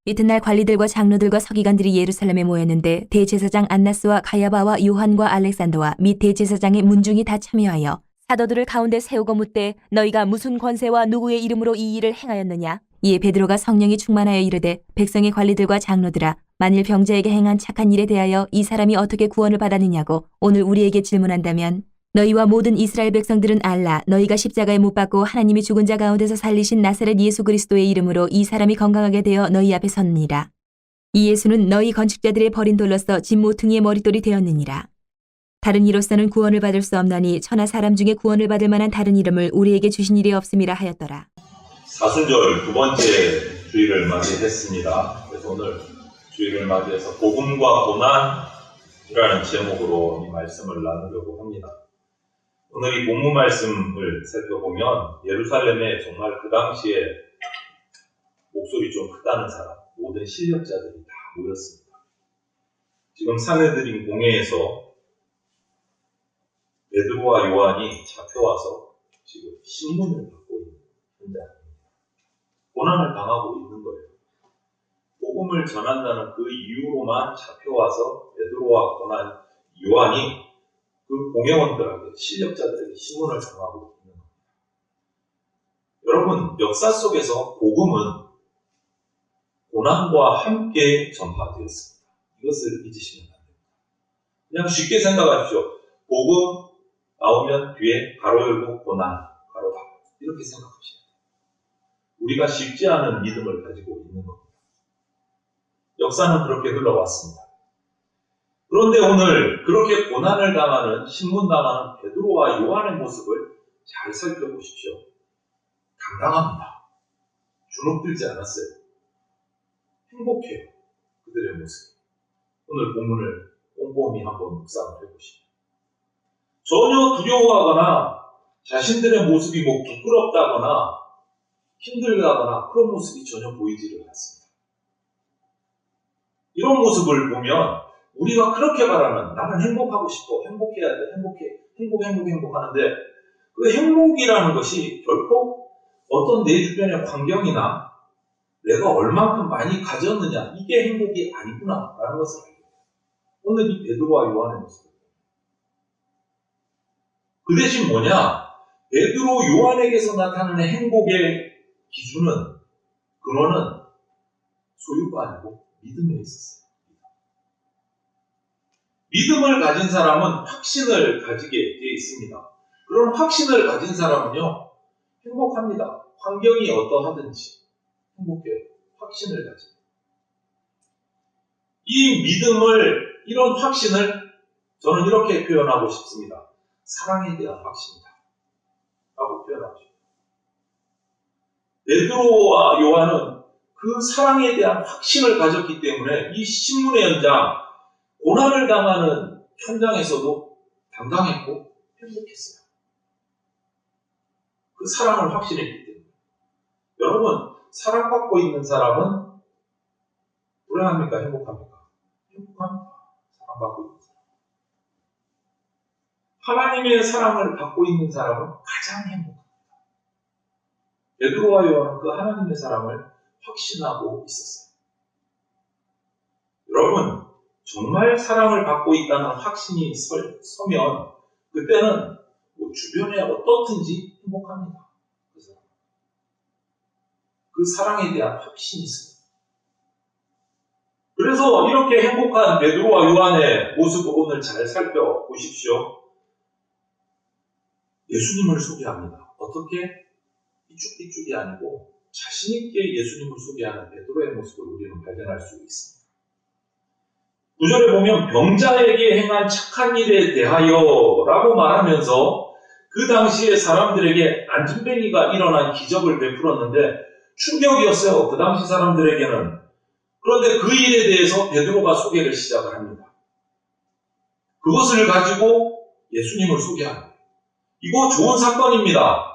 이튿날 관리들과 장로들과 서기관들이 예루살렘에 모였는데 대제사장 안나스와 가야바와 요한과 알렉산더와 및 대제사장의 문중이 다 참여하여 사도들을 가운데 세우고 묻되 너희가 무슨 권세와 누구의 이름으로 이 일을 행하였느냐? 이에 베드로가 성령이 충만하여 이르되 백성의 관리들과 장로들아 만일 병자에게 행한 착한 일에 대하여 이 사람이 어떻게 구원을 받았느냐고 오늘 우리에게 질문한다면 너희와 모든 이스라엘 백성들은 알라 너희가 십자가에 못 박고 하나님이 죽은 자 가운데서 살리신 나사렛 예수 그리스도의 이름으로 이 사람이 건강하게 되어 너희 앞에 섰느니라. 이 예수는 너희 건축자들의 버린 돌로서 집 모퉁이의 머릿돌이 되었느니라. 다른 이로서는 구원을 받을 수 없나니 천하 사람 중에 구원을 받을 만한 다른 이름을 우리에게 주신 일이 없음이라 하였더라. 사순절 두 번째 주일을 맞이했습니다. 그래서 오늘 주일을 맞이해서 복음과 고난이라는 제목으로 이 말씀을 나누려고 합니다. 오늘 이 본문 말씀을 살펴보면 예루살렘에 정말 그 당시에 목소리 좀 크다는 사람, 모든 실력자들이 다 모였습니다. 지금 사내들인 공회에서 베드로와 요한이 잡혀와서 지금 신문을 받고 있는 현장입니다. 고난을 당하고 있는 거예요. 복음을 전한다는 그 이유로만 잡혀와서 베드로와 요한이 그 공회원들에게 실력자들에게 신문을 전하고 있는 겁니다. 여러분, 역사 속에서 복음은 고난과 함께 전파되었습니다. 이것을 잊으시면 안 됩니다. 그냥 쉽게 생각하십시오. 복음 나오면 뒤에 가로 열고 고난, 가로 닫고 이렇게 생각하시면 돼요. 우리가 쉽지 않은 믿음을 가지고 있는 겁니다. 역사는 그렇게 흘러왔습니다. 그런데 오늘 그렇게 고난을 당하는, 신문당하는 베드로와 요한의 모습을 잘 살펴보십시오. 당당합니다. 주눅들지 않았어요. 행복해요. 그들의 모습. 오늘 본문을 꼼꼼히 한번 묵상을 해보십시오. 전혀 두려워하거나 자신들의 모습이 부끄럽다거나 힘들다거나 그런 모습이 전혀 보이지를 않습니다. 이런 모습을 보면 우리가 그렇게 바라는 나는 행복하고 싶어, 행복해야 돼, 행복 하는데 그 행복이라는 것이 결코 어떤 내 주변의 환경이나 내가 얼만큼 많이 가졌느냐 이게 행복이 아니구나 라는 것을 알게 돼요. 오늘 이 베드로와 요한의 모습 그 대신 뭐냐? 베드로 요한에게서 나타나는 행복의 기준은 근원은 소유가 아니고 믿음에 있었어요. 믿음을 가진 사람은 확신을 가지게 되어 있습니다. 그런 확신을 가진 사람은요, 행복합니다. 환경이 어떠하든지 행복해요. 확신을 가집니다. 이 믿음을, 이런 확신을 저는 이렇게 표현하고 싶습니다. 사랑에 대한 확신이다. 라고 표현하고 싶습니다. 베드로와 요한은 그 사랑에 대한 확신을 가졌기 때문에 이 신문의 현장, 고난을 당하는 현장에서도 당당했고 행복했어요. 그 사랑을 확신했기 때문에. 여러분, 사랑받고 있는 사람은 불행합니까? 행복합니까? 행복합니다. 사랑받고 있는 사람. 하나님의 사랑을 받고 있는 사람은 가장 행복합니다. 베드로와 요한은 그 하나님의 사랑을 확신하고 있었어요. 여러분, 정말 사랑을 받고 있다는 확신이 서면 그때는 뭐 주변에 어떻든지 행복합니다. 그 사랑에 대한 확신이 있어요. 그래서 이렇게 행복한 베드로와 요한의 모습을 오늘 잘 살펴보십시오. 예수님을 소개합니다. 어떻게? 삐죽삐죽이 아니고 자신있게 예수님을 소개하는 베드로의 모습을 우리는 발견할 수 있습니다. 9절에 보면 병자에게 행한 착한 일에 대하여 라고 말하면서 그 당시에 사람들에게 안진뱅이가 일어난 기적을 베풀었는데 충격이었어요. 그 당시 사람들에게는. 그런데 그 일에 대해서 베드로가 소개를 시작을 합니다. 그것을 가지고 예수님을 소개합니다. 이거 좋은 사건입니다.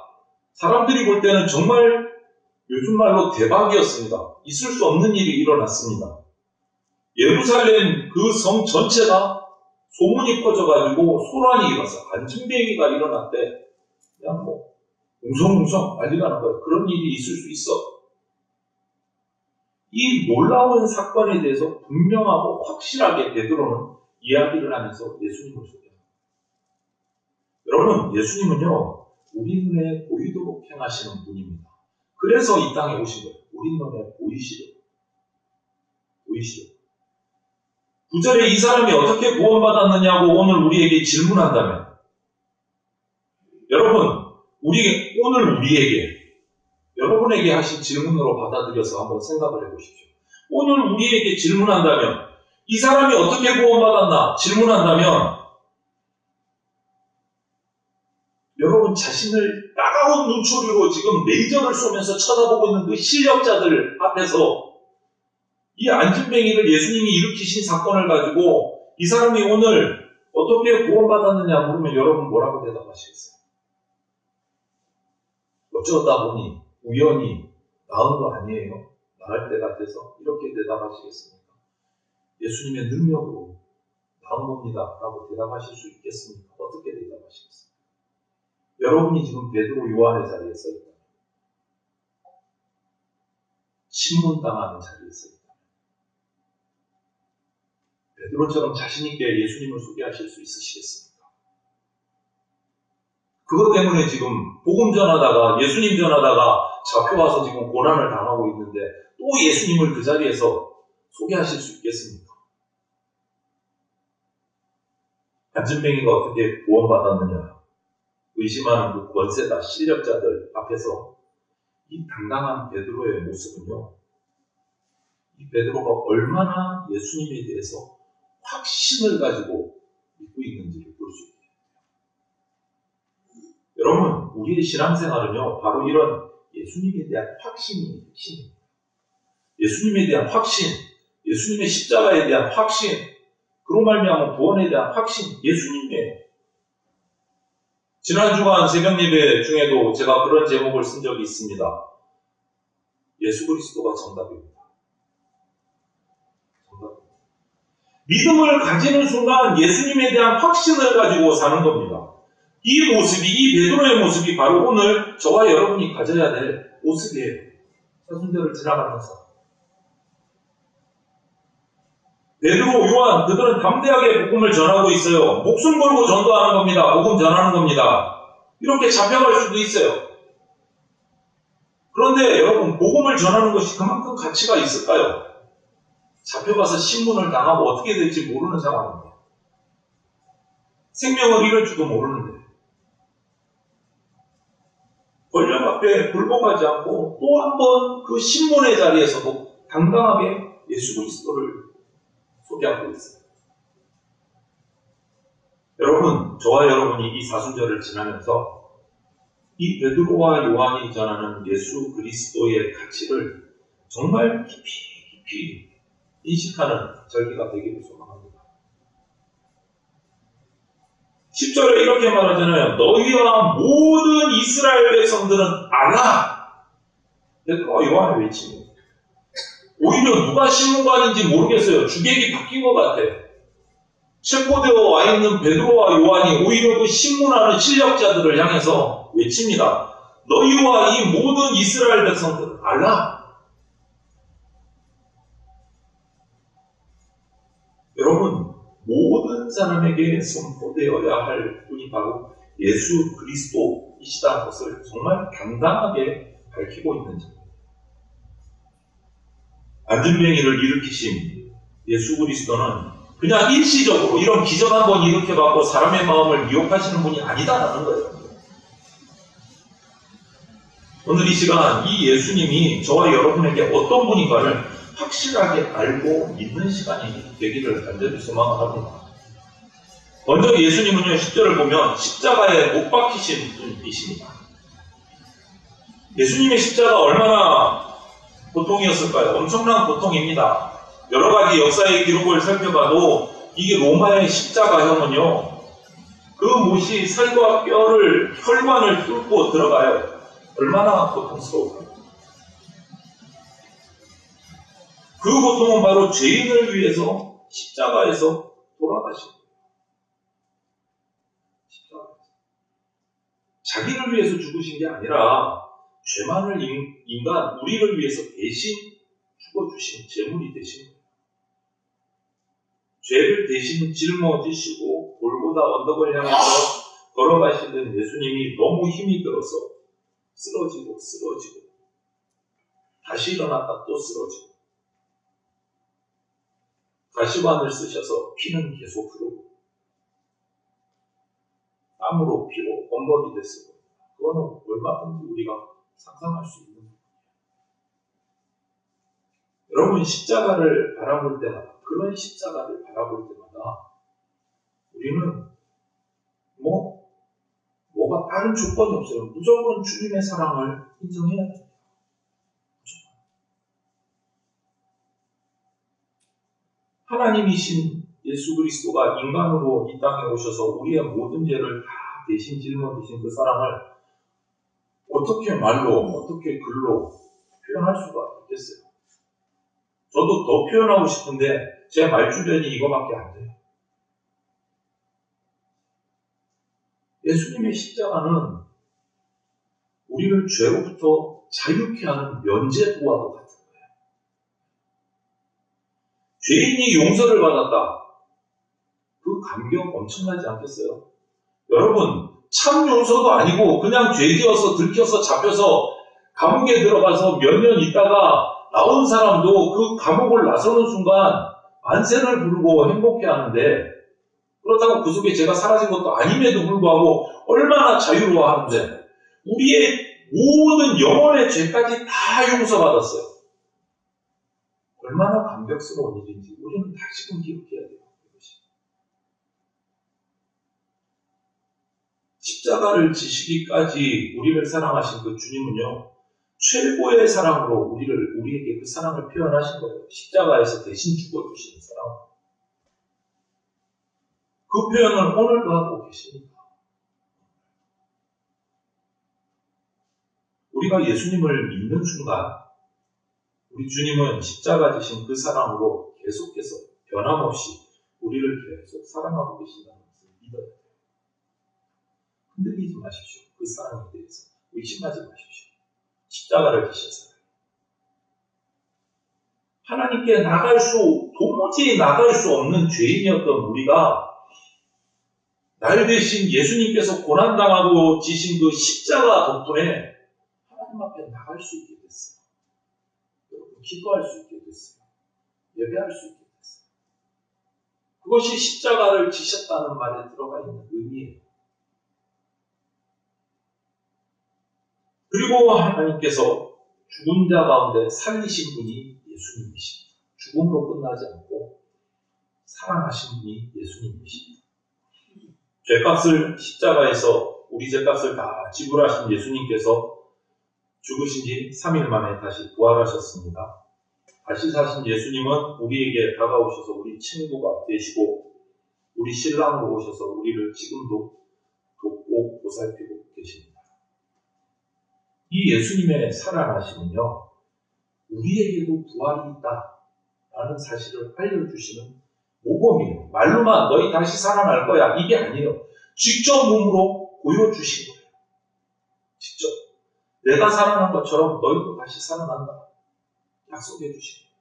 사람들이 볼 때는 정말 요즘 말로 대박이었습니다. 있을 수 없는 일이 일어났습니다. 예루살렘 그 성 전체가 소문이 퍼져가지고 소란이 일어나서 안진뱅이가 일어났대. 그냥 뭐 웅성웅성 난리가 난 거예요. 그런 일이 있을 수 있어. 이 놀라운 사건에 대해서 분명하고 확실하게 베드로는 이야기를 하면서 예수님을 소개합니다. 여러분, 예수님은요, 우리 눈에 보이도록 행하시는 분입니다. 그래서 이 땅에 오신 거예요. 우리 눈에 보이시려. 9절에 이 사람이 어떻게 구원받았느냐고 오늘 우리에게 질문한다면, 여러분, 오늘 우리에게, 여러분에게 하신 질문으로 받아들여서 한번 생각을 해보십시오. 오늘 우리에게 질문한다면, 이 사람이 어떻게 구원받았나 질문한다면, 여러분 자신을 따가운 눈초리로 지금 레이저를 쏘면서 쳐다보고 있는 그 실력자들 앞에서 이 안진뱅이를 예수님이 일으키신 사건을 가지고 이 사람이 오늘 어떻게 구원받았느냐 물으면 여러분 뭐라고 대답하시겠어요? 어쩌다 보니 우연히 나은 거 아니에요? 나을 때가 돼서 이렇게 대답하시겠습니까? 예수님의 능력으로 나은 겁니다 라고 대답하실 수 있겠습니까? 어떻게 대답하시겠습니까? 여러분이 지금 베드로 요한의 자리에 서 있다. 신문당하는 자리에 서 있다. 베드로처럼 자신있게 예수님을 소개하실 수 있으시겠습니까? 그것 때문에 지금 복음 전하다가 예수님 전하다가 잡혀와서 지금 고난을 당하고 있는데 또 예수님을 그 자리에서 소개하실 수 있겠습니까? 안진뱅이가 어떻게 구원받았느냐 의심하는 그 권세다 실력자들 앞에서 이 당당한 베드로의 모습은요, 이 베드로가 얼마나 예수님에 대해서 확신을 가지고 믿고 있는지를 볼 수 있습니다. 여러분, 우리의 신앙생활은요, 바로 이런 예수님에 대한 확신이 핵심입니다. 예수님에 대한 확신, 예수님의 십자가에 대한 확신, 그로 말미암아 구원에 대한 확신, 예수님의 지난 주간 새벽 예배 중에도 제가 그런 제목을 쓴 적이 있습니다. 예수 그리스도가 정답입니다. 믿음을 가지는 순간 예수님에 대한 확신을 가지고 사는 겁니다. 이 모습이, 이 베드로의 모습이 바로 오늘 저와 여러분이 가져야 될 모습이에요. 사순절을 지나가면서. 베드로, 요한, 그들은 담대하게 복음을 전하고 있어요. 목숨 걸고 전도하는 겁니다. 복음 전하는 겁니다. 이렇게 잡혀갈 수도 있어요. 그런데 여러분, 복음을 전하는 것이 그만큼 가치가 있을까요? 잡혀가서 신문을 당하고 어떻게 될지 모르는 상황입니다. 생명을 잃을지도 모르는데. 권력 앞에 굴복하지 않고 또 한 번 그 신문의 자리에서도 당당하게 예수 그리스도를 소개하고 있어요. 여러분, 저와 여러분이 이 사순절을 지나면서 이 베드로와 요한이 전하는 예수 그리스도의 가치를 정말 깊이 인식하는 절기가 되기를 소망합니다. 10절에 이렇게 말하잖아요. 너희와 모든 이스라엘 백성들은 알라. 베드로와 요한의 외침이에요. 오히려 누가 신문관인지 모르겠어요. 주객이 바뀐 것 같아. 체포되어 와 있는 베드로와 요한이 오히려 그 신문하는 실력자들을 향해서 외칩니다. 너희와 이 모든 이스라엘 백성들은 알라. 여러분, 모든 사람에게 선포되어야 할 분이 바로 예수 그리스도이시다는 것을 정말 당당하게 밝히고 있는 점. 안진뱅이를 일으키신 예수 그리스도는 그냥 일시적으로 이런 기적 한번 일으켜갖고 사람의 마음을 미혹하시는 분이 아니다라는 거예요. 오늘 이 시간 이 예수님이 저와 여러분에게 어떤 분인가를 확실하게 알고 믿는 시간이 되기를 간절히 소망을 합니다. 먼저 예수님은요, 10절을 보면 십자가에 못 박히신 분이십니다. 예수님의 십자가 얼마나 고통이었을까요? 엄청난 고통입니다. 여러 가지 역사의 기록을 살펴봐도 이게 로마의 십자가형은요, 그 못이 살과 뼈를, 혈관을 뚫고 들어가요. 얼마나 고통스러울까요? 그 고통은 바로 죄인을 위해서 십자가에서 돌아가신 거예요. 자기를 위해서 죽으신 게 아니라 죄 많은 인간, 우리를 위해서 대신 죽어주신 제물이 되신 거예요. 죄를 대신 짊어지시고 골고다 언덕을 향해서 걸어가시던 예수님이 너무 힘이 들어서 쓰러지고 다시 일어났다 또 쓰러지고 가시관을 쓰셔서 피는 계속 흐르고 땀으로 피로 범벅이 됐을 겁니다. 그거는 얼마든지 우리가 상상할 수 있는 거예요. 여러분, 십자가를 바라볼 때마다, 그런 십자가를 바라볼 때마다 우리는 뭐가 다른 조건이 없어요. 무조건 주님의 사랑을 인정해야 돼요. 하나님이신 예수 그리스도가 인간으로 이 땅에 오셔서 우리의 모든 죄를 다 대신 짊어지신 그 사랑을 어떻게 말로, 어떻게 글로 표현할 수가 있겠어요? 저도 더 표현하고 싶은데 제 말주변이 이거밖에 안 돼요. 예수님의 십자가는 우리를 죄로부터 자유케 하는 면죄부와도 같은 거예요. 죄인이 용서를 받았다. 그 감격 엄청나지 않겠어요? 여러분, 참 용서도 아니고 그냥 죄지어서 들켜서 잡혀서 감옥에 들어가서 몇 년 있다가 나온 사람도 그 감옥을 나서는 순간 만세를 부르고 행복해하는데, 그렇다고 그 속에 죄가 사라진 것도 아님에도 불구하고 얼마나 자유로워하는데, 우리의 모든 영혼의 죄까지 다 용서받았어요. 얼마나 감격스러운 일인지 우리는 다시금 기억해야 돼요. 십자가를 지시기까지 우리를 사랑하신 그 주님은요, 최고의 사랑으로 우리에게 그 사랑을 표현하신 거예요. 십자가에서 대신 죽어주시는 사랑. 그 표현을 오늘도 하고 계십니다. 우리가 예수님을 믿는 순간 우리 주님은 십자가 지신 그 사랑으로 계속해서 변함없이 우리를 계속 사랑하고 계신다는 것을 믿어야 돼요. 흔들리지 마십시오. 그 사랑에 대해서 의심하지 마십시오. 십자가를 지셔서 하나님께 도무지 나갈 수 없는 죄인이었던 우리가 날 대신 예수님께서 고난당하고 지신 그 십자가 덕분에 하나님 앞에 나갈 수 있게 됐어요. 여러분, 기도할 수 있게 됐어요. 예배할 수 있게 됐어요. 그것이 십자가를 지셨다는 말에 들어가 있는 의미예요. 그리고 하나님께서 죽은 자 가운데 살리신 분이 예수님이십니다. 죽음으로 끝나지 않고 살아나신 분이 예수님이십니다. 죄값을 십자가에서 우리 죄값을 다 지불하신 예수님께서 죽으신 지 3일 만에 다시 부활하셨습니다. 다시 사신 예수님은 우리에게 다가오셔서 우리 친구가 되시고 우리 신랑으로 오셔서 우리를 지금도 돕고 보살피고 계십니다. 이 예수님의 살아나심은요, 우리에게도 부활이 있다라는 사실을 알려주시는 모범이에요. 말로만 너희 다시 살아날 거야, 이게 아니에요. 직접 몸으로 보여주신 거예요. 직접 내가 살아난 것처럼 너희도 다시 살아난다 약속해 주신 거예요.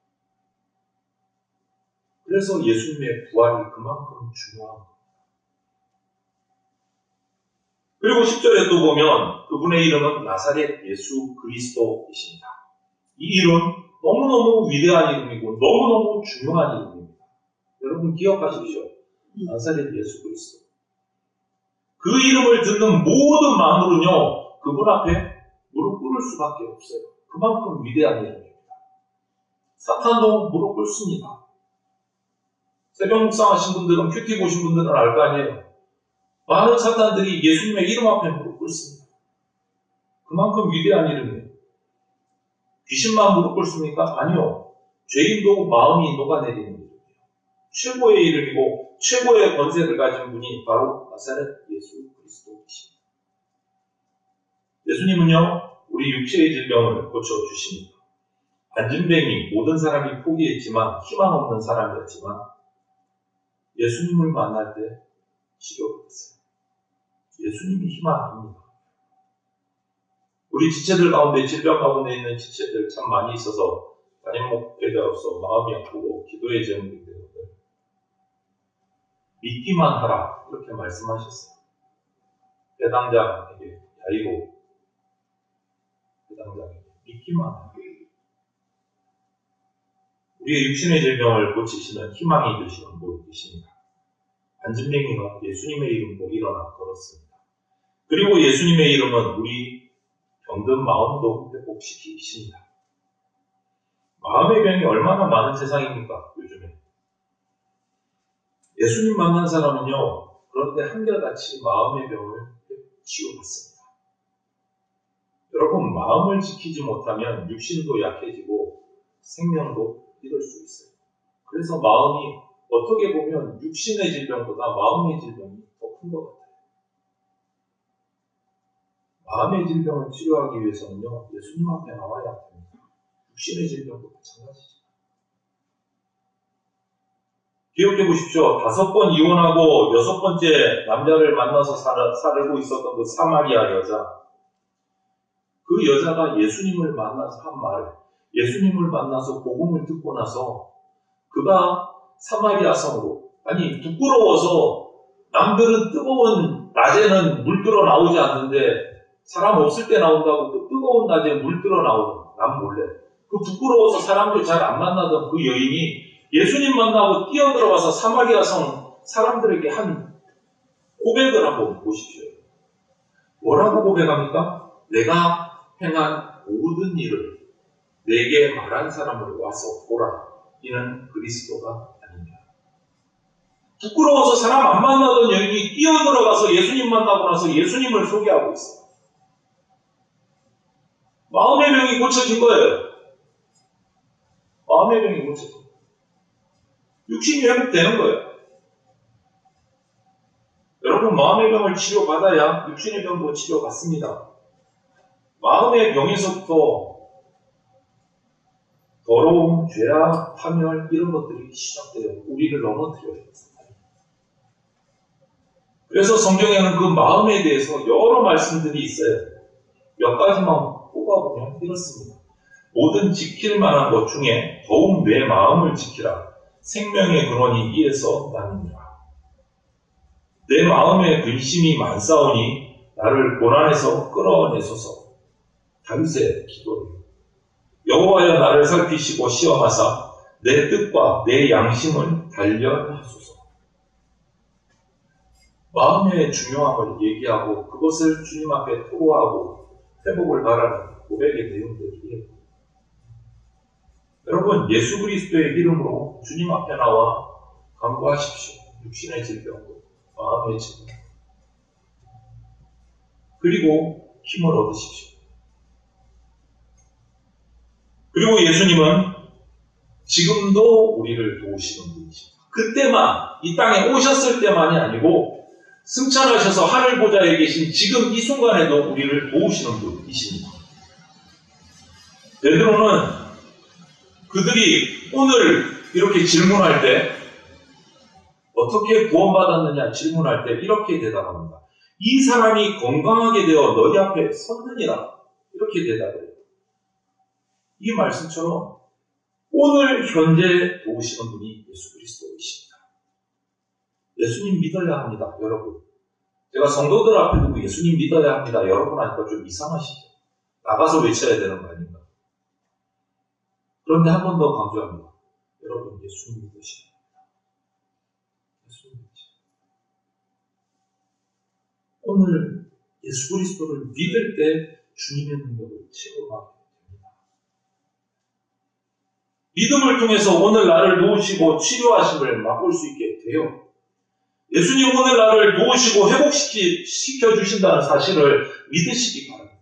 그래서 예수님의 부활이 그만큼 중요한 거예요. 그리고 10절에 또 보면 그분의 이름은 나사렛 예수 그리스도이십니다. 이 이름 너무너무 위대한 이름이고 너무너무 중요한 이름입니다. 여러분 기억하십시오. 나사렛 예수 그리스도. 그 이름을 듣는 모든 마음으로는요, 그분 앞에 무릎 꿇을 수밖에 없어요. 그만큼 위대한 이름입니다. 사탄도 무릎 꿇습니다. 새벽 묵상하신 분들은, 큐티 보신 분들은 알 거 아니에요. 많은 사탄들이 예수님의 이름 앞에 무릎 꿇습니다. 그만큼 위대한 이름이에요. 귀신만 무릎 꿇습니까? 아니요. 죄인도 마음이 녹아내리는 이름이에요. 최고의 이름이고 최고의 권세를 가진 분이 바로 나사렛 예수 그리스도이십니다. 예수님은요, 우리 육체의 질병을 고쳐주십니다. 안진뱅이 모든 사람이 포기했지만 희망 없는 사람이었지만 예수님을 만날 때 치료받았어요. 예수님이 희망입니다. 우리 지체들 가운데, 질병 가운데 있는 지체들 참 많이 있어서 담임 목회자로서 마음이 아프고 기도의 제목인데 오늘 믿기만 하라 이렇게 말씀하셨어요. 회당장에게 야이로 회당장에게 믿기만 하라. 우리의 육신의 질병을 고치시는 희망이 되시는 분이십니다. 안진뱅이가 예수님의 이름으로 일어나 걸었습니다. 그리고 예수님의 이름은 우리 병든 마음도 회복시키십니다. 마음의 병이 얼마나 많은 세상입니까? 요즘에. 예수님 만난 사람은요, 그런데 한결같이 마음의 병을 치유받습니다. 여러분, 마음을 지키지 못하면 육신도 약해지고 생명도 잃을 수 있어요. 그래서 마음이 어떻게 보면 육신의 질병보다 마음의 질병이 더 큰 것 같아요. 마음의 질병을 치료하기 위해서는요, 예수님 앞에 나와야 합니다. 육신의 질병도 마찬가지죠. 기억해 보십시오. 5번 이혼하고 6번째 남자를 만나서 살고 있었던 그 사마리아 여자. 그 여자가 예수님을 만나서 한 말, 예수님을 만나서 복음을 듣고 나서 그가 사마리아 성으로, 아니 부끄러워서 남들은 뜨거운 낮에는 물 들어 나오지 않는데 사람 없을 때 나온다고 그 뜨거운 낮에 물 들어 나오던 남 몰래 그 부끄러워서 사람들 잘 안 만나던 그 여인이 예수님 만나고 뛰어들어가서 사마리아 성 사람들에게 한 고백을 한번 보십시오. 뭐라고 고백합니까? 내가 행한 모든 일을 내게 말한 사람을 와서 보라. 이는 그리스도가 아닙니다. 부끄러워서 사람 안 만나던 여인이 뛰어들어가서 예수님 만나고 나서 예수님을 소개하고 있어요. 마음의 병이 고쳐진 거예요. 마음의 병이 고쳐진 거예요. 육신이 회복되는 거예요. 여러분, 마음의 병을 치료받아야 육신의 병도 치료받습니다. 마음의 병에서부터 더러움, 죄악, 파멸 이런 것들이 시작돼요. 우리를 넘어뜨려요. 그래서 성경에는 그 마음에 대해서 여러 말씀들이 있어요. 몇 가지만 뽑아보면 이렇습니다. 모든 지킬 만한 것 중에 더욱 내 마음을 지키라. 생명의 근원이 이에서 나느니라. 내 마음에 근심이 많사오니 나를 고난에서 끌어내소서. 다윗의 기도예요. 여호와여 나를 살피시고 시험하사 내 뜻과 내 양심을 단련하소서. 마음의 중요함을 얘기하고 그것을 주님 앞에 토로하고 회복을 바라는 고백의 내용들이에요. 여러분, 예수 그리스도의 이름으로 주님 앞에 나와 간구하십시오. 육신의 질병도 마음의 질병 그리고 힘을 얻으십시오. 그리고 예수님은 지금도 우리를 도우시는 분이십니다. 그때만, 이 땅에 오셨을 때만이 아니고 승천하셔서 하늘 보좌에 계신 지금 이 순간에도 우리를 도우시는 분이십니다. 베드로는 그들이 오늘 이렇게 질문할 때 어떻게 구원받았느냐 질문할 때 이렇게 대답합니다. 이 사람이 건강하게 되어 너희 앞에 섰느니라. 이렇게 대답해요. 이 말씀처럼 오늘 현재 도우시는 분이 예수 그리스도이십니다. 예수님 믿어야 합니다, 여러분. 제가 성도들 앞에 두고 예수님 믿어야 합니다, 여러분 하니까 좀 이상하시죠? 나가서 외쳐야 되는 거 아닌가? 그런데 한 번 더 강조합니다. 여러분, 예수님 믿으셔야 합니다. 예수님 믿으셔야 합니다. 오늘 예수 그리스도를 믿을 때 주님의 능력을 체험하게 됩니다. 믿음을 통해서 오늘 나를 도우시고 치료하심을 맛볼 수 있게 돼요. 예수님 오늘 나를 도우시고 회복시켜주신다는 사실을 믿으시기 바랍니다.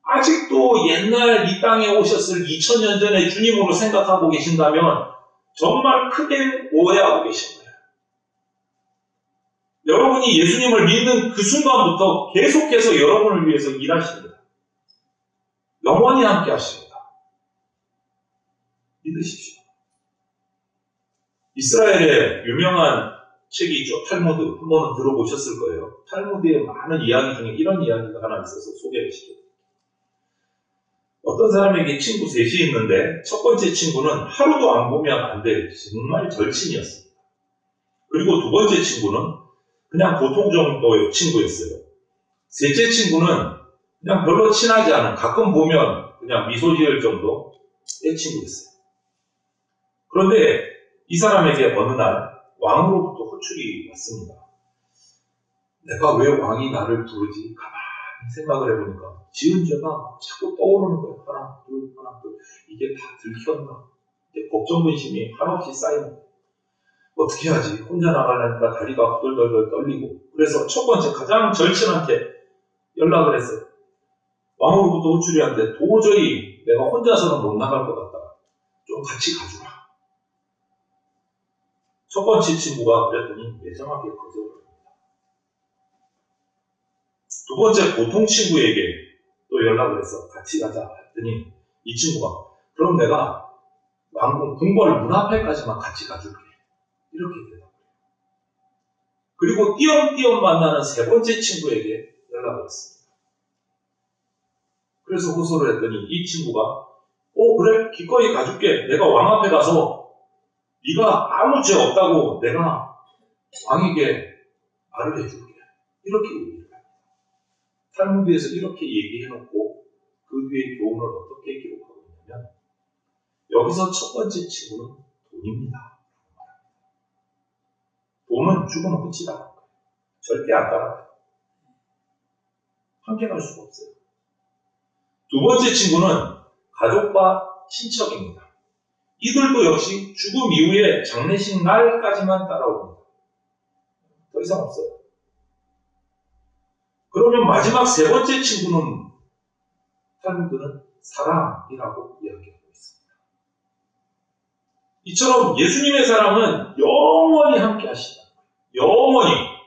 아직도 옛날 이 땅에 오셨을 2000년 전에 주님으로 생각하고 계신다면 정말 크게 오해하고 계신 거예요. 여러분이 예수님을 믿는 그 순간부터 계속해서 여러분을 위해서 일하십니다. 영원히 함께 하십니다. 믿으십시오. 이스라엘의 유명한 책이 있죠. 탈무드. 한 번은 들어보셨을 거예요. 탈무드의 많은 이야기 중에 이런 이야기가 하나 있어서 소개를 시켜드립니다. 어떤 사람에게 친구 셋이 있는데 첫 번째 친구는 하루도 안 보면 안 될 정말 절친이었습니다. 그리고 두 번째 친구는 그냥 보통 정도의 친구였어요. 셋째 친구는 그냥 별로 친하지 않은, 가끔 보면 그냥 미소 지을 정도의 친구였어요. 그런데 이 사람에게 어느 날 왕으로부터 호출이 왔습니다. 내가 왜 왕이 나를 부르지? 가만히 생각을 해보니까 지은 죄가 자꾸 떠오르는 거예요. 하나, 둘, 하나, 둘. 이게 다 들켰나? 이게 걱정, 근심이 한없이 쌓이는 거예요. 어떻게 하지? 혼자 나가려니까 다리가 후덜덜덜 떨리고. 그래서 첫 번째 가장 절친한테 연락을 했어요. 왕으로부터 호출이 왔는데 도저히 내가 혼자서는 못 나갈 것 같다. 좀 같이 가주라. 첫 번째 친구가 그랬더니 매정하게 거절을 합니다. 두 번째 보통 친구에게 또 연락을 해서 같이 가자 했더니 이 친구가 그럼 내가 왕궁 궁궐 문 앞에까지만 같이 가줄게. 이렇게 대답을 해요. 그리고 띄엄띄엄 만나는 세 번째 친구에게 연락을 했습니다. 그래서 호소를 했더니 이 친구가 그래 기꺼이 가줄게. 내가 왕 앞에 가서 네가 아무 죄 없다고 내가 왕에게 말을 해줄게. 이렇게 얘기를 합니다. 탈무드에서 이렇게 얘기해놓고 그 뒤에 교훈을 어떻게 기록하고 있냐면 여기서 첫 번째 친구는 돈입니다. 돈은 죽으면 끝이다. 절대 안 따라가요. 함께 갈 수가 없어요. 두 번째 친구는 가족과 친척입니다. 이들도 역시 죽음 이후에 장례식 날까지만 따라옵니다. 더 이상 없어요. 그러면 마지막 세 번째 친구는 탈무드는 사랑이라고 이야기하고 있습니다. 이처럼 예수님의 사랑은 영원히 함께 하시다. 영원히.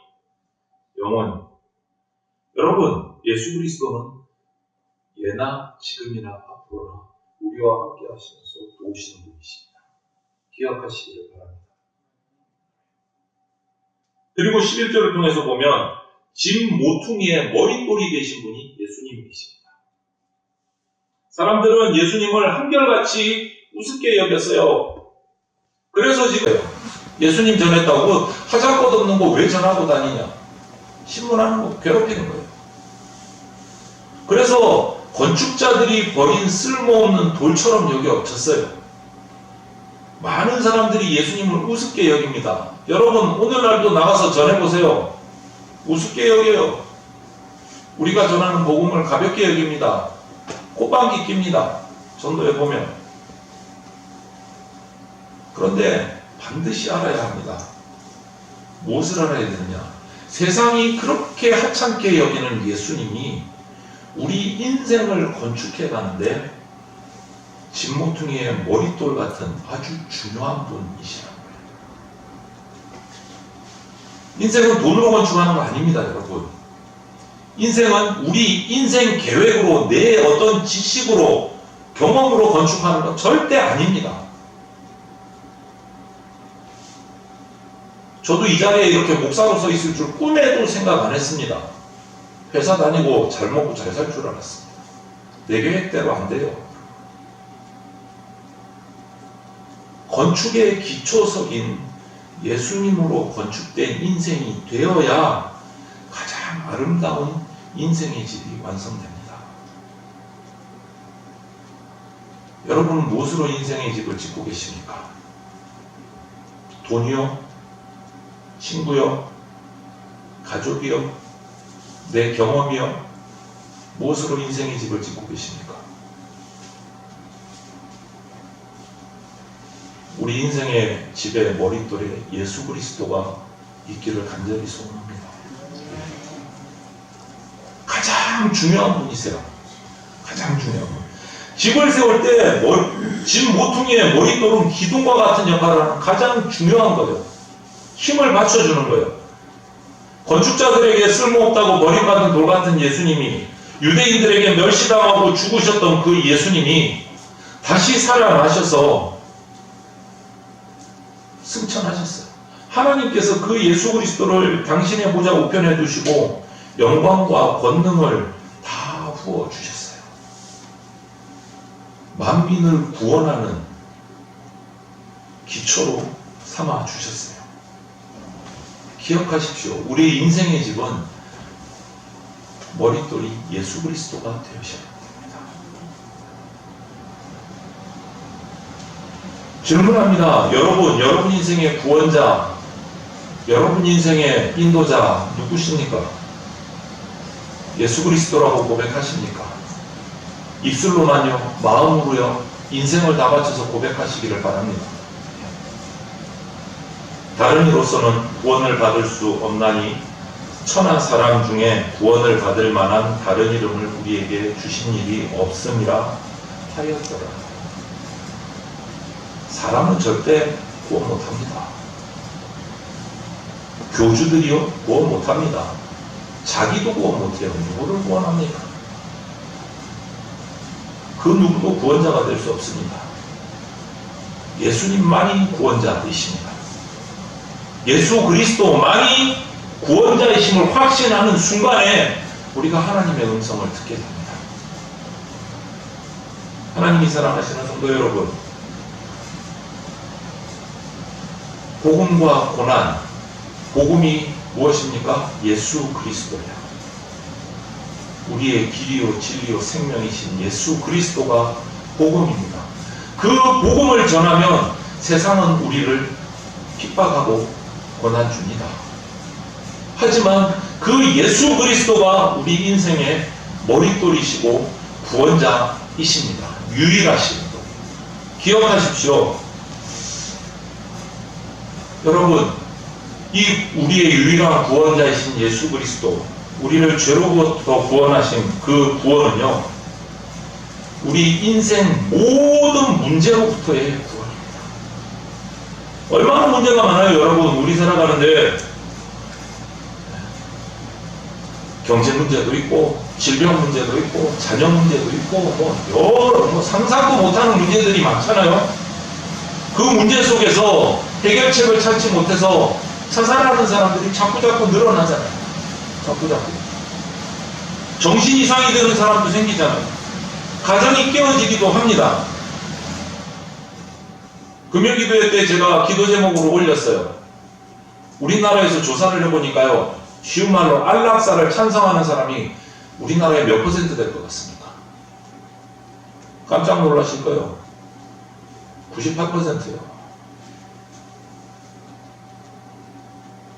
여러분, 예수 그리스도는 예나 지금이나 앞으로나 우리와 함께 하시면서 도우시는 분이십니다. 기억하시기를 바랍니다. 그리고 11절을 통해서 보면 짐 모퉁이에 머릿돌이 되신 분이 예수님이십니다. 사람들은 예수님을 한결같이 우습게 여겼어요. 그래서 지금 예수님 전했다고 하잘 것 없는 거 왜 전하고 다니냐? 신문하는 거 괴롭히는 거예요. 그래서 건축자들이 버린 쓸모없는 돌처럼 여겨졌어요. 많은 사람들이 예수님을 우습게 여깁니다. 여러분 오늘날도 나가서 전해보세요. 우습게 여겨요. 우리가 전하는 복음을 가볍게 여깁니다. 꽃방귀 낍니다. 전도에 보면. 그런데 반드시 알아야 합니다. 무엇을 알아야 되느냐? 세상이 그렇게 하찮게 여기는 예수님이 우리 인생을 건축해 가는데 진모퉁이의 머릿돌 같은 아주 중요한 분이시라는 거예요. 인생은 돈으로 건축하는 거 아닙니다, 여러분. 인생은 우리 인생 계획으로 내 어떤 지식으로 경험으로 건축하는 건 절대 아닙니다. 저도 이 자리에 이렇게 목사로 서 있을 줄 꿈에도 생각 안 했습니다. 회사 다니고 잘 먹고 잘 살 줄 알았습니다. 내 계획대로 안 돼요. 건축의 기초석인 예수님으로 건축된 인생이 되어야 가장 아름다운 인생의 집이 완성됩니다. 여러분은 무엇으로 인생의 집을 짓고 계십니까? 돈이요? 친구요? 가족이요? 내 경험이요? 무엇으로 인생의 집을 짓고 계십니까? 우리 인생의 집의 머릿돌에 예수 그리스도가 있기를 간절히 소원합니다. 가장 중요한 분이세요. 가장 중요한 분. 집을 세울 때 집 모퉁이의 머릿돌은 기둥과 같은 역할을 하는 가장 중요한 거예요. 힘을 받쳐주는 거예요. 건축자들에게 쓸모없다고 버림받은 돌 같은 예수님이 유대인들에게 멸시당하고 죽으셨던 그 예수님이 다시 살아나셔서 승천하셨어요. 하나님께서 그 예수 그리스도를 당신의 보좌 우편에 두시고 영광과 권능을 다 부어주셨어요. 만민을 구원하는 기초로 삼아 주셨어요. 기억하십시오. 우리의 인생의 집은 머릿돌이 예수 그리스도가 되어셔야 됩니다. 질문합니다. 여러분 인생의 구원자, 여러분 인생의 인도자 누구십니까? 예수 그리스도라고 고백하십니까? 입술로만요, 마음으로요, 인생을 다 바쳐서 고백하시기를 바랍니다. 다른 이로서는 구원을 받을 수 없나니 천하 사람 중에 구원을 받을 만한 다른 이름을 우리에게 주신 일이 없음이라 하였더라. 사람은 절대 구원 못합니다. 교주들이요, 구원 못합니다. 자기도 구원 못해요. 누구를 구원합니까? 그 누구도 구원자가 될 수 없습니다. 예수님만이 구원자이십니다. 예수 그리스도만이 구원자이심을 확신하는 순간에 우리가 하나님의 음성을 듣게 됩니다. 하나님이 사랑하시는 성도 여러분, 복음과 고난, 복음이 무엇입니까? 예수 그리스도예요. 우리의 길이요 진리요 생명이신 예수 그리스도가 복음입니다. 그 복음을 전하면 세상은 우리를 핍박하고 고난 줍니다. 하지만 그 예수 그리스도가 우리 인생의 머릿돌이시고 구원자이십니다. 유일하신 분. 기억하십시오. 여러분, 이 우리의 유일한 구원자이신 예수 그리스도, 우리를 죄로부터 구원하신 그 구원은요, 우리 인생 모든 문제로부터의 구원입니다. 얼마나 문제가 많아요, 여러분. 우리 살아가는데 경제 문제도 있고, 질병 문제도 있고, 자녀 문제도 있고, 여러 상상도 못하는 문제들이 많잖아요. 그 문제 속에서 해결책을 찾지 못해서 자살하는 사람들이 자꾸 늘어나잖아요. 자꾸. 정신 이상이 되는 사람도 생기잖아요. 가정이 깨어지기도 합니다. 금요기도회 때 제가 기도 제목으로 올렸어요. 우리나라에서 조사를 해보니까요, 쉬운 말로 안락사를 찬성하는 사람이 우리나라에 몇 퍼센트 될 것 같습니까? 깜짝 놀라실 거예요. 98%요.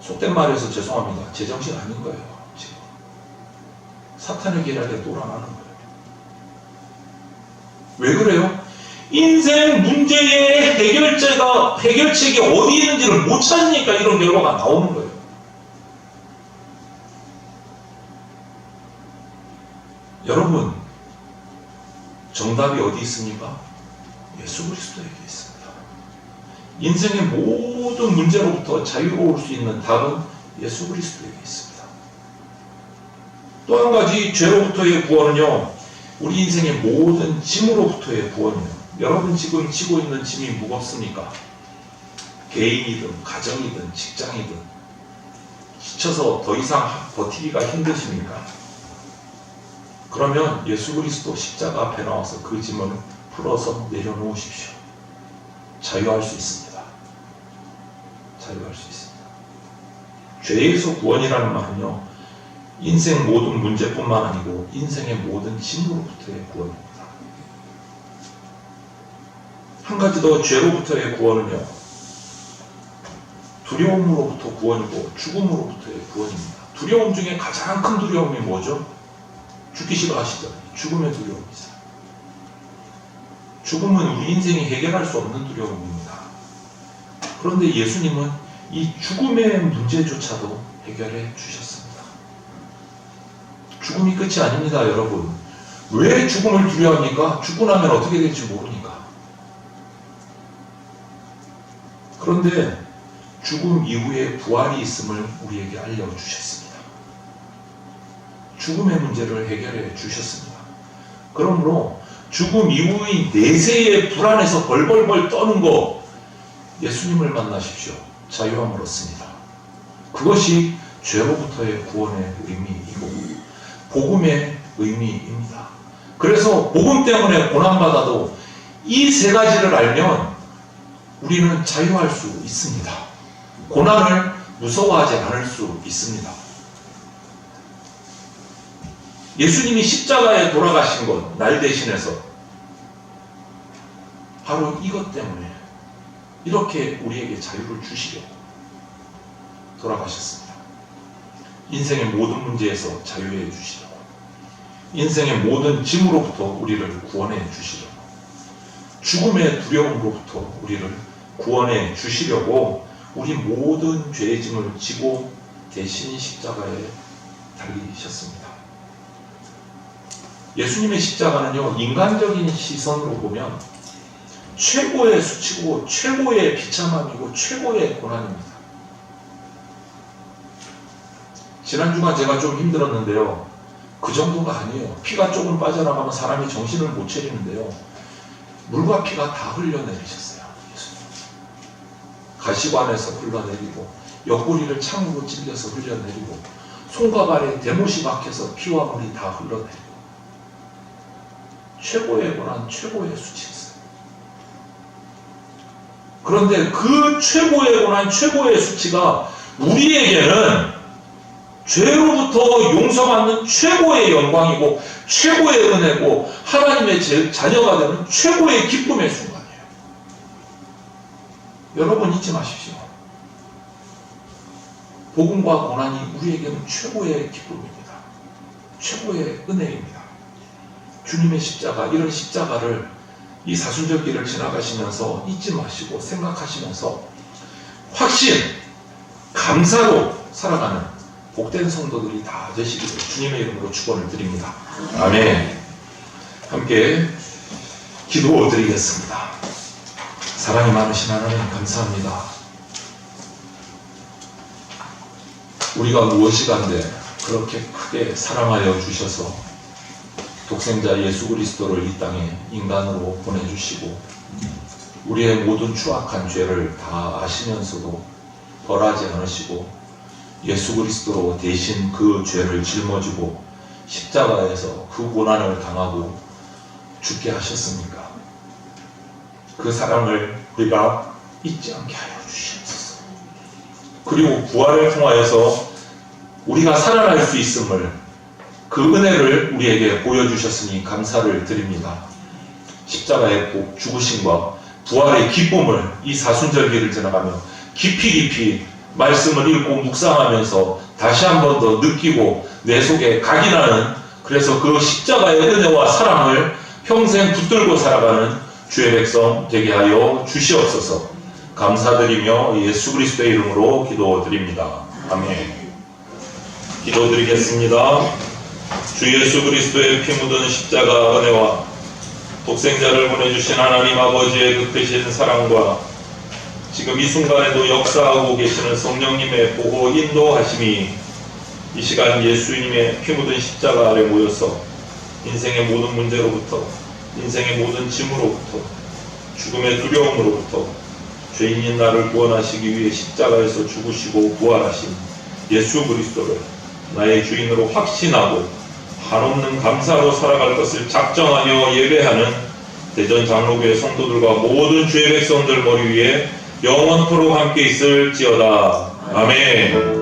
속된 말해서 죄송합니다. 제정신 아닌 거예요. 지금 사탄의 계략에 돌아가는 거예요. 왜 그래요? 인생 문제의 해결책이 어디 있는지를 못 찾으니까 이런 결과가 나오는 거예요. 여러분, 정답이 어디 있습니까? 예수 그리스도에게 있습니다. 인생의 모든 문제로부터 자유로울 수 있는 답은 예수 그리스도에게 있습니다. 또 한 가지 죄로부터의 구원은요, 우리 인생의 모든 짐으로부터의 구원이에요. 여러분 지금 지고 있는 짐이 무겁습니까? 개인이든 가정이든 직장이든 지쳐서 더 이상 버티기가 힘드십니까? 그러면 예수 그리스도 십자가 앞에 나와서 그 짐을 풀어서 내려놓으십시오. 자유할 수 있습니다. 자유할 수 있습니다. 죄에서 구원이라는 말은요, 인생 모든 문제뿐만 아니고 인생의 모든 짐으로부터의 구원입니다. 한 가지 더, 죄로부터의 구원은요, 두려움으로부터 구원이고 죽음으로부터의 구원입니다. 두려움 중에 가장 큰 두려움이 뭐죠? 죽기 싫어하시죠? 죽음의 두려움이죠. 죽음은 우리 인생이 해결할 수 없는 두려움입니다. 그런데 예수님은 이 죽음의 문제조차도 해결해 주셨습니다. 죽음이 끝이 아닙니다, 여러분. 왜 죽음을 두려워합니까? 죽고 나면 어떻게 될지 모르니까. 그런데 죽음 이후에 부활이 있음을 우리에게 알려주셨습니다. 죽음의 문제를 해결해 주셨습니다. 그러므로 죽음 이후의 내세의 불안에서 벌벌벌 떠는 거, 예수님을 만나십시오. 자유함을 얻습니다. 그것이 죄로부터의 구원의 의미이고 복음의 의미입니다. 그래서 복음 때문에 고난받아도 이 세 가지를 알면 우리는 자유할 수 있습니다. 고난을 무서워하지 않을 수 있습니다. 예수님이 십자가에 돌아가신 것, 날 대신해서 바로 이것 때문에 이렇게 우리에게 자유를 주시려고 돌아가셨습니다. 인생의 모든 문제에서 자유해 주시려고, 인생의 모든 짐으로부터 우리를 구원해 주시려고, 죽음의 두려움으로부터 우리를 구원해 주시려고 우리 모든 죄의 짐을 지고 대신 십자가에 달리셨습니다. 예수님의 십자가는요, 인간적인 시선으로 보면 최고의 수치고 최고의 비참함이고 최고의 고난입니다. 지난주간 제가 좀 힘들었는데요, 그 정도가 아니에요. 피가 조금 빠져나가면 사람이 정신을 못 차리는데요, 물과 피가 다 흘려내리셨어요. 예수님. 가시관에서 흘러내리고, 옆구리를 창으로 찔려서 흘려내리고, 손과 발에 대못이 박혀서 피와 물이 다 흘러내리고, 최고의 고난, 최고의 수치였어요. 그런데 그 최고의 고난, 최고의 수치가 우리에게는 죄로부터 용서받는 최고의 영광이고 최고의 은혜고 하나님의 자녀가 되는 최고의 기쁨의 순간이에요. 여러분 잊지 마십시오. 복음과 고난이 우리에게는 최고의 기쁨입니다. 최고의 은혜입니다. 주님의 십자가, 이런 십자가를 이 사순절기를 지나가시면서 잊지 마시고 생각하시면서 확신, 감사로 살아가는 복된 성도들이 다 되시기를 주님의 이름으로 축원을 드립니다. 아멘. 함께 기도드리겠습니다. 사랑이 많으신 하나님 감사합니다. 우리가 무엇이 간데 그렇게 크게 사랑하여 주셔서 독생자 예수 그리스도를 이 땅에 인간으로 보내주시고 우리의 모든 추악한 죄를 다 아시면서도 벌하지 않으시고 예수 그리스도로 대신 그 죄를 짊어지고 십자가에서 그 고난을 당하고 죽게 하셨습니까? 그 사랑을 우리가 잊지 않게 하여 주시옵소서. 그리고 부활을 통하여서 우리가 살아날 수 있음을, 그 은혜를 우리에게 보여주셨으니 감사를 드립니다. 십자가의 죽으심과 부활의 기쁨을 이 사순절기를 지나가며 깊이 말씀을 읽고 묵상하면서 다시 한 번 더 느끼고 내 속에 각인하는, 그래서 그 십자가의 은혜와 사랑을 평생 붙들고 살아가는 주의 백성 되게 하여 주시옵소서. 감사드리며 예수 그리스도의 이름으로 기도드립니다. 아멘. 기도드리겠습니다. 주 예수 그리스도의 피 묻은 십자가 은혜와 독생자를 보내주신 하나님 아버지의 그 크신 사랑과 지금 이 순간에도 역사하고 계시는 성령님의 보호 인도하심이 이 시간 예수님의 피 묻은 십자가 아래 모여서 인생의 모든 문제로부터, 인생의 모든 짐으로부터, 죽음의 두려움으로부터 죄인인 나를 구원하시기 위해 십자가에서 죽으시고 부활하신 예수 그리스도를 나의 주인으로 확신하고 한없는 감사로 살아갈 것을 작정하여 예배하는 대전 장로교회 성도들과 모든 주의 백성들 머리 위에 영원토록 함께 있을지어다. 아멘.